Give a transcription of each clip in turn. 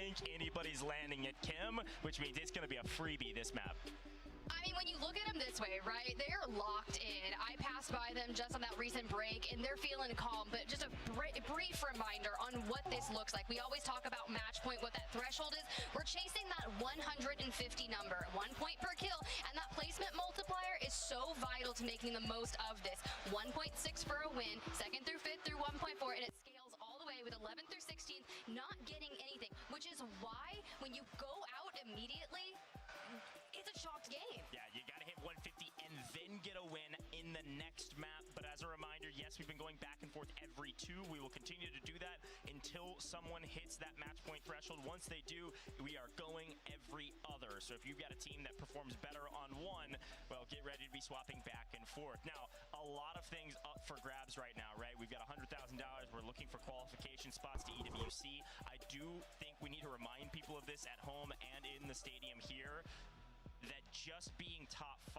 think anybody's landing at Kim, which means it's going to be a freebie this map. I mean, when you look at them this way, right, they're locked in. I passed by them just on that recent break, and they're feeling calm, but just a brief reminder on what this looks like. We always talk about match point, what that threshold is. We're chasing that 150 number, 1 point per kill, and that placement multiplier is so vital to making the most of this. 1.6 for a win, 2nd through 5th through 1.4, and it scales all the way with 11th through 16th, not getting anything, which is why when you go out immediately, it's a shocked game. Yeah, you got to hit 150 and then get a win in the next map. But as a reminder, yes, we've been going back and forth every 2. We will continue to do that until someone hits that match point threshold. Once they do, we are going every other. So if you've got a team that performs better on 1, well, get ready to be swapping back and forth. Now, a lot of things up for grabs right now, right? We've got $100,000. We're looking for qualification spots to EWC. I do think we need to remind people of this at home and in the stadium here, that just being top 5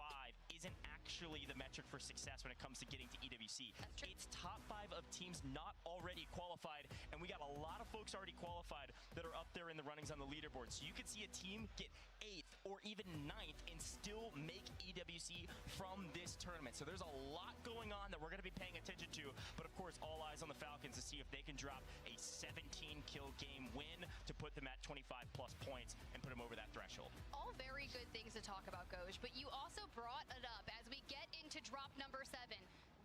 isn't actually the metric for success when it comes to getting to EWC. It's top 5 of teams not already qualified, and we got a lot of folks already qualified that are up there in the runnings on the leaderboard. So you could see a team get 8th or even 9th and still make EWC from this tournament. So there's a lot going on that we're going to be paying attention to, but of course all eyes on the Falcons to see if they can drop a 17-kill game win to put them at 25+ points and put them over that threshold. All very good things to talk about, Goj, but you also brought it up as we get into drop number 7.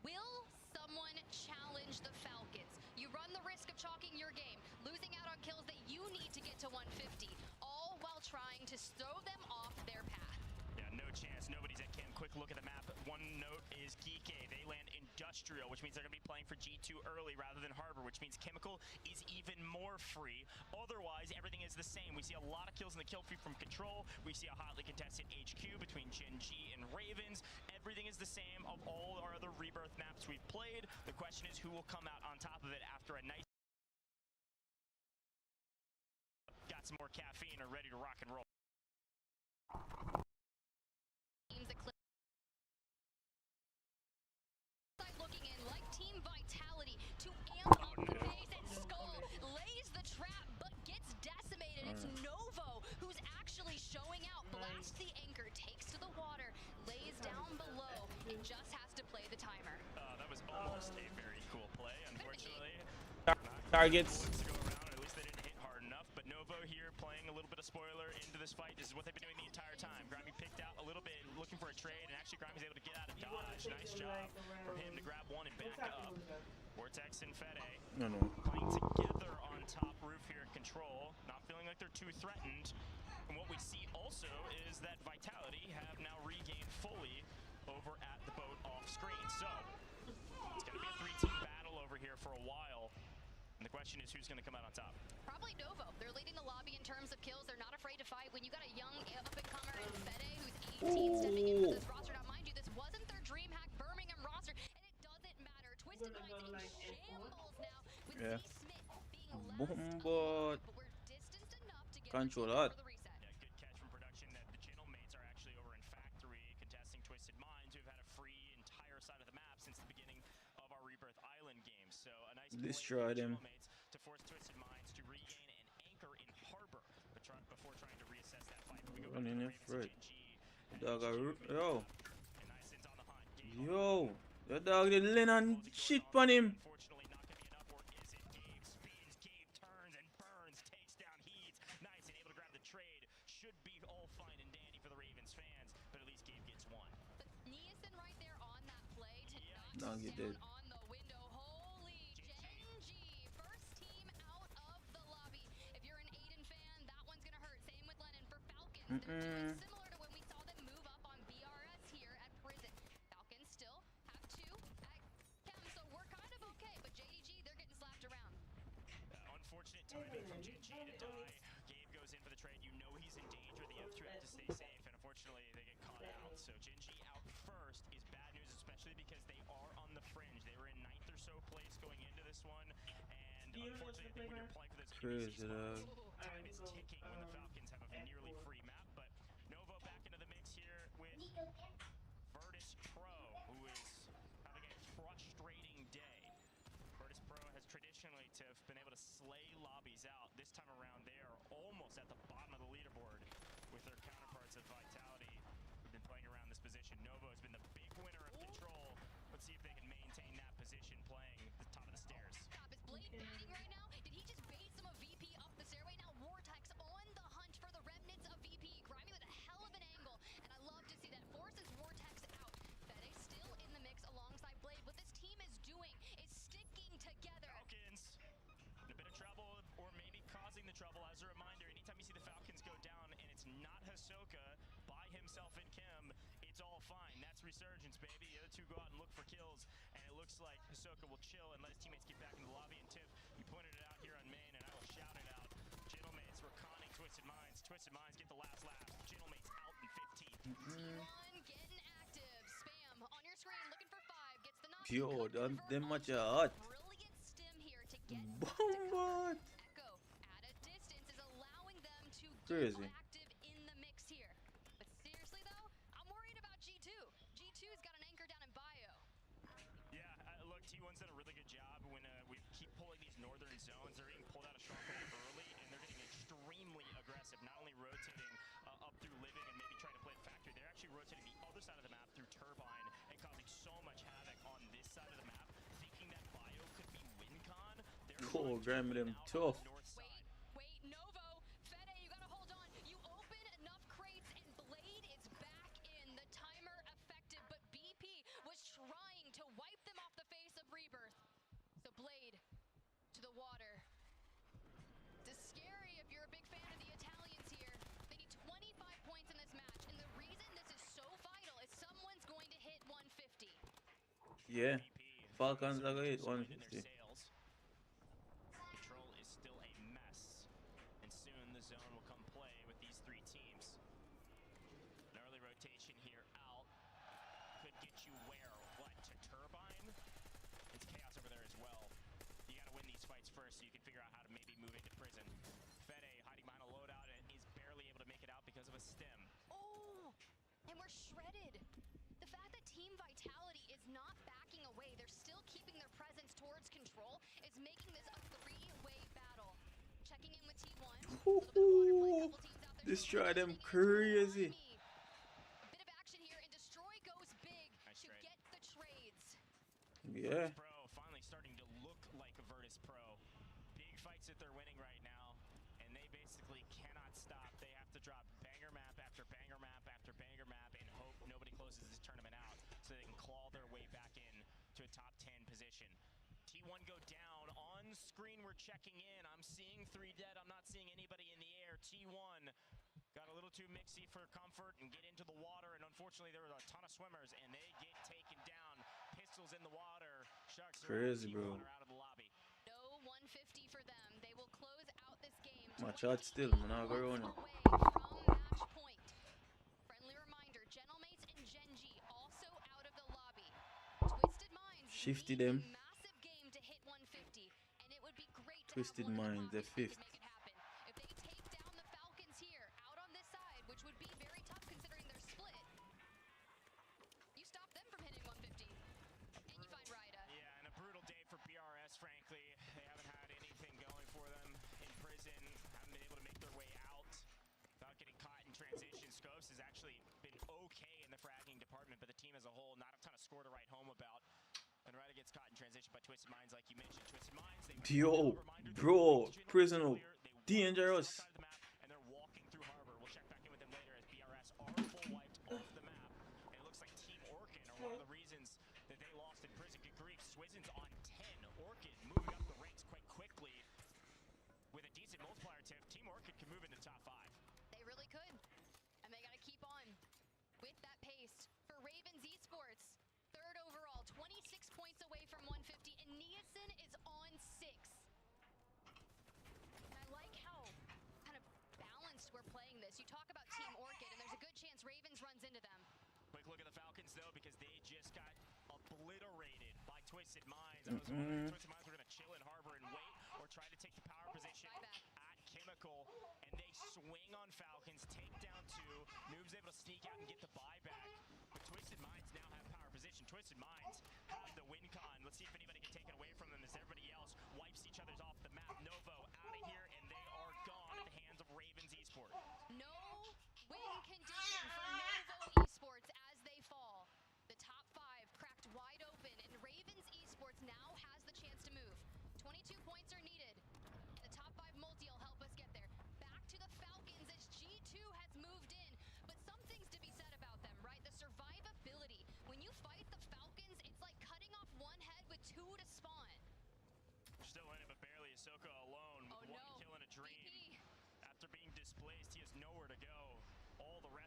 Will someone challenge the Falcons? You run the risk of chalking your game, losing out on kills that you need to get to 150, all while trying to throw them off their path. Yeah, no chance. Nobody's at Kim. Quick look at the map. One note is Geeke. They land Industrial, which means they're going to be playing for G2 early rather than Harbor, which means Chemical is even more free. Otherwise, everything is the same. We see a lot of kills in the kill feed from Control. We see a hotly contested HQ between Gen G and Ravens. Everything is the same of all our other Rebirth maps we've played. The question is who will come out on top of it after a nice... Got some more caffeine or ready to rock and roll. Looking in like Team Vitality to amp up the pace, and Skull lays the trap but gets decimated. It's Novo who's actually showing out. Blasts the anchor, takes to the water, lays down below, and just has to play the timer. That was almost a very cool play, unfortunately. Targets. To go around, or at least they didn't hit hard enough. But Novo here playing a little bit of spoiler into this fight. This is what they've been doing the entire time. Grimy picked out a little bit, looking for a trade, and actually Grimy's able to get out of dodge. Nice job from him to grab one and back up. Vortex and Fede playing together on top roof here at Control, not feeling like they're too threatened. And what we see also is that Vitality have now regained fully over at the boat off screen. So it's going to be a 3-team battle over here for a while. And the question is who's going to come out on top? Probably Novo. They're leading the lobby in terms of kills. They're not afraid to fight. When you got a young up-and-comer in Fede who's 18 stepping in for this roster. Now, mind you, this wasn't their DreamHack Birmingham roster, and it doesn't matter. Twisted Minds in shambles now with Z Smith being last but we're distanced enough to get Control over that. the reset. Yeah, good catch from production that the channel mates are actually over in Factory contesting Twisted Minds, who've had a free entire side of the map since the beginning of our Rebirth Island game. So a nice Destroyed him. To force Twisted Minds to regain an anchor in Harbor before trying to reassess that fight. But we go back to the Ravens and Gen G. Dog, yo. And Nison's on the hunt. Yo. The dog did Lennon shit on him. Unfortunately, not going to be enough, or is it? Gabe spins, Gabe turns and burns, takes down Heats. Nice and able to grab the trade. Should be all fine and dandy for the Ravens fans, but at least Gabe gets one. But Nielsen right there on that play to Dog, you did. on the window. Holy Gen G, first team out of the lobby. If you're an Aiden fan, that one's gonna hurt. Same with Lennon for Falcons. They're doing similar to when we saw them move up on BRS here at Prison. Falcons still have 2 at Chem, so we're kind of okay. But JDG, they're getting slapped around. Unfortunate timing from Gen G to die. Gabe goes in for the trade. You know he's in danger. The other 2 have to stay safe, and unfortunately they get caught out. So Gen G out first is bad news, especially because they are on the fringe. They were in 9th or so place going into this one, and unfortunately I think when you're playing for those Crazy, time is ticking when the Falcons have a nearly free map. But Novo back into the mix here with Virtus Pro, who is having a frustrating day. Virtus Pro has traditionally been able to slay lobbies out. This time around, they are almost of Vitality who've been playing around this position. Novo has been the big winner of control. Let's see if they can maintain that position playing the top of the stairs. Top is Blade baiting right now. Did he just bait some of VP up the stairway? Now Vortex on the hunt for the remnants of VP. Grimy with a hell of an angle, and I love to see that. Forces Vortex out. Fede still in the mix alongside Blade. What this team is doing is sticking together. Falcons in a bit of trouble, or maybe causing the trouble. As a reminder, anytime you see the Falcons go down and it's not Hisoka by himself and Kim, it's all fine. That's Resurgence, baby. The other two go out and look for kills, and it looks like Hisoka will chill and let his teammates get back in the lobby. And Tiff, you pointed it out here on main, and I will shout it out. Gentlemates, we're conning Twisted Minds. Twisted Minds get the last laugh. Gentlemates out in 15. T1 getting active. Spam on your screen, looking for 5. Gets the knock. Yo, them much hot. Brilliant stim here to get Bomba. Echo at a distance is allowing them to Crazy. get active in the mix here. But seriously though, I'm worried about G2. G2's got an anchor down in bio. Yeah, look, T1's done a really good job when we keep pulling these northern zones. They're getting pulled out of stronghold early, and they're getting extremely aggressive, not only rotating up through living and maybe trying to play factory, they're actually rotating the other side of the map through turbine and causing so much havoc on this side of the map, thinking that bio could be WinCon. Oh, Graham, them tough. Wait, Novo, Fede, you gotta hold on. You open enough crates and Blade is back in. The timer effective, but BP was trying to wipe them off the face of Rebirth. So Blade to the water. It's scary if you're a big fan of the Italians here. They need 25 points in this match, and the reason this is so vital is someone's going to hit 150. Yeah. Falcons are going to hit 150. Control is still a mess, and soon the zone will come play with these three teams. An early rotation here out could get you where? What, to turbine? It's chaos over there as well. You gotta win these fights first so you can figure out how to maybe move into prison. Fede hiding behind a loadout and is barely able to make it out because of a stim. Oh, and we're shredded. The fact that Team Vitality is not backing away, they're still keeping their presence towards control, is making this a 3-way battle. Checking in with T1. Destroy them crazy. A bit of action here, and Destroy goes big Nice to trade. get the trades. Yeah. Pro finally starting to look like a Virtus Pro. Big fights that they're winning right now, and they basically cannot stop. They have to drop banger map after banger map after banger map and hope nobody closes this tournament out so they can claw their way back in to a top 10 position. T1 go down. On screen, we're checking in. I'm seeing 3 dead. I'm not seeing anybody in the air. T1 got a little too mixy for comfort and get into the water, and unfortunately there were a ton of swimmers, and they get taken down. Pistols in the water. Sharks Crazy, T1 bro. are out of the lobby. No 150 for them. They will close out this game. Match hot still, man. I'll go around it. Away from match point. Friendly reminder, Gentlemates and Genji also out of the lobby. Twisted Minds Shifty need a them. massive game to hit 150, and it would be great to Twisted have one in Minds, the the pocket fifth. to make it happen. If they take down the Falcons here, out on this side, which would be very tough considering they're split, you stop them from hitting 150, and you find Ryda. Yeah, and a brutal day for BRS, frankly. They haven't had anything going for them in prison, haven't been able to make their way out without getting caught in transition. Scopes has actually been okay in the fragging department, but the team as a whole, not a ton of score to write home about. And Ryder gets caught in transition by Twisted Minds, like you mentioned. Twisted Minds, Yo, bro, prisoner, dangerous. Side of the map, and they're walking through harbor. We'll check back in with them later as BRS are full wiped off the map. And it looks like Team Orchid are one of the reasons that they lost in prison. Good grief, Swizzens on 10. Orchid moving up the ranks quite quickly with a decent multiplier tip. Team Orchid can move into the top 5. They really could. And they got to keep on with that pace. For Ravens Esports, 3rd overall, 26 points away from 150, and Niasen is on 6. And I like how kind of balanced we're playing this. You talk about Team Orchid, and there's a good chance Ravens runs into them. Quick look at the Falcons, though, because they just got obliterated by Twisted Minds. I was wondering if Twisted Minds were going to chill in harbor and wait, or try to take the power position at Chemical, and they swing on Falcons, take down 2. Noob's able to sneak out and get the buyback, but Twisted Minds now have power position. Twisted Minds have the win con. Let's see if anybody can take it away from them as everybody else wipes each other's off the map. Novo out of here, and they are gone at the hands of Ravens Esports. No win condition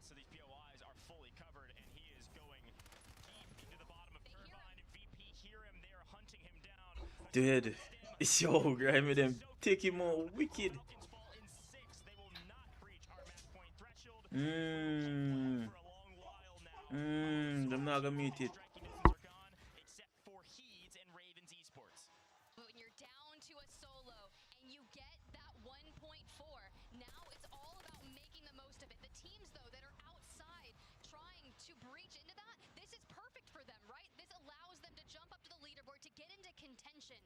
so these POIs are fully covered, and he is going deep into the bottom of Turbine. VP hear him there, hunting him down. Dead. Yo, grimy them. Take him out. Wicked. Falcons fall in 6. They will not breach our match point threshold. Mmm. For a long while now. Them not gonna meet it. Striking distance are gone, except for Heeds and Ravens Esports. But when you're down to a solo and you get that 1.4, now it's all about making the most of it. The teams, though, that are outside trying to breach into that, this is perfect for them, right? This allows them to jump up to the leaderboard to get into contention.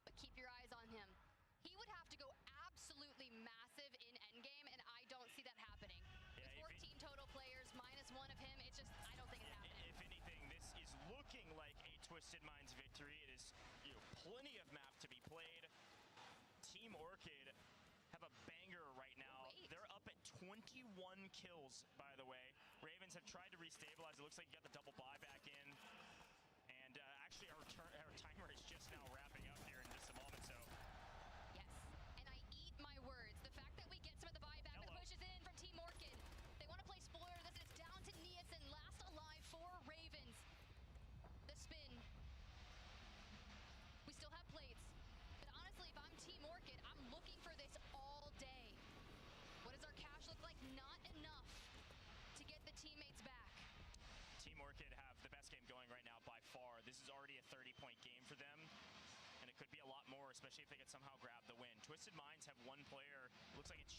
But keep your eyes on him. He would have to go absolutely massive in endgame, and I don't see that happening. With 14 total players, -1 of him, it's just, I don't think it's happening. If anything, this is looking like a Twisted Minds victory. It is, plenty of map to be played. Team Orchid have a banger right now. They're up at 21 kills, by the way. Ravens have tried to restabilize. It looks like you got the double buy back in. And actually, our timer is just now wrapping up here in just a moment, so. Yes, and I eat my words. The fact that we get some of the buyback with the pushes in from Team Orchid. They want to play spoiler. This is down to Niasen, last alive for Ravens. The spin. We still have plates. But honestly, if I'm Team Orchid, I'm looking for this all day. What does our cash look like? Not enough to get the teammates back. Team Orchid have the best game going right now by far. This is already a 30-point game for them, and it could be a lot more, especially if they could somehow grab the win. Twisted Minds have one player, looks like it's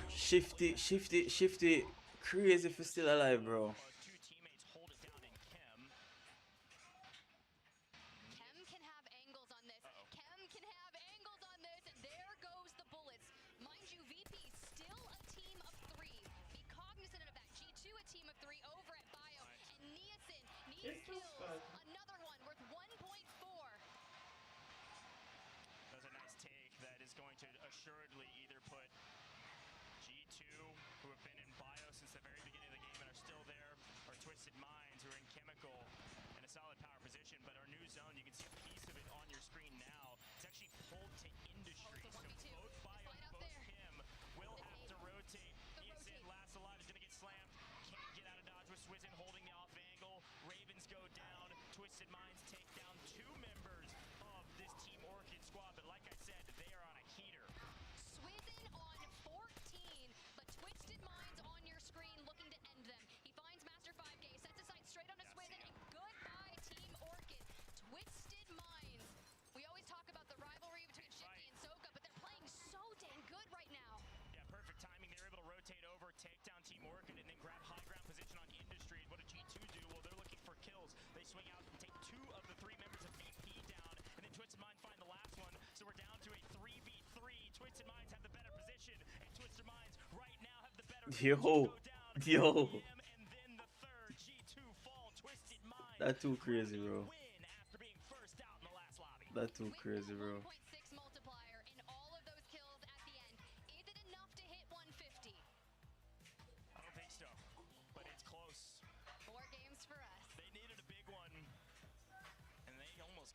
Shifty. Shifty. Crazy if he's still alive, bro. Two teammates hold it down in Chem. Chem can have angles on this. Chem can have angles on this, and there goes the bullets. Mind you, VP still a team of 3. Be cognizant of that. G2 a team of 3 over at Bio, and Niasen needs kills. Another one worth 1.4. That's a nice take that is going to assuredly either put G2, who have been in Bio since the very beginning of the game and are still there, or Twisted Minds, who are in Chemical in a solid power position. But our new zone, you can see a piece of it on your screen now. It's actually pulled to Industry. Oh, it's a 1v2. So both Bio and both there. Kim will have to rotate. Niasen, last alive, is going to get slammed. Can't get out of dodge with Swizzen holding the off angle. Ravens go down. Twisted Minds take down 2 members of this Team Orchid squad. But like I said, they are on a heater. Swizzen on 14, but Twisted Minds on your screen looking to end them. He finds Master 5K, sets his sight straight onto Swizzen, and goodbye Team Orchid. Twisted Minds. We always talk about the rivalry between Shifty and Soka, but they're playing so dang good right now. Yeah, perfect timing. They were able to rotate over, take down Team Orchid, and then grab high ground position on Industry. What did G2 do? Well, they're looking for kills. They swing out and take 2 of the 3 members of VP down, and then Twisted Minds find the last one. So we're down to a 3v3. Twisted Minds have the better position, and Twisted Minds right now have the better Yo. and then the third G2 fall. Twisted Minds That's too crazy, bro. win after being first out in the last lobby. That's too crazy, bro. With the 1.3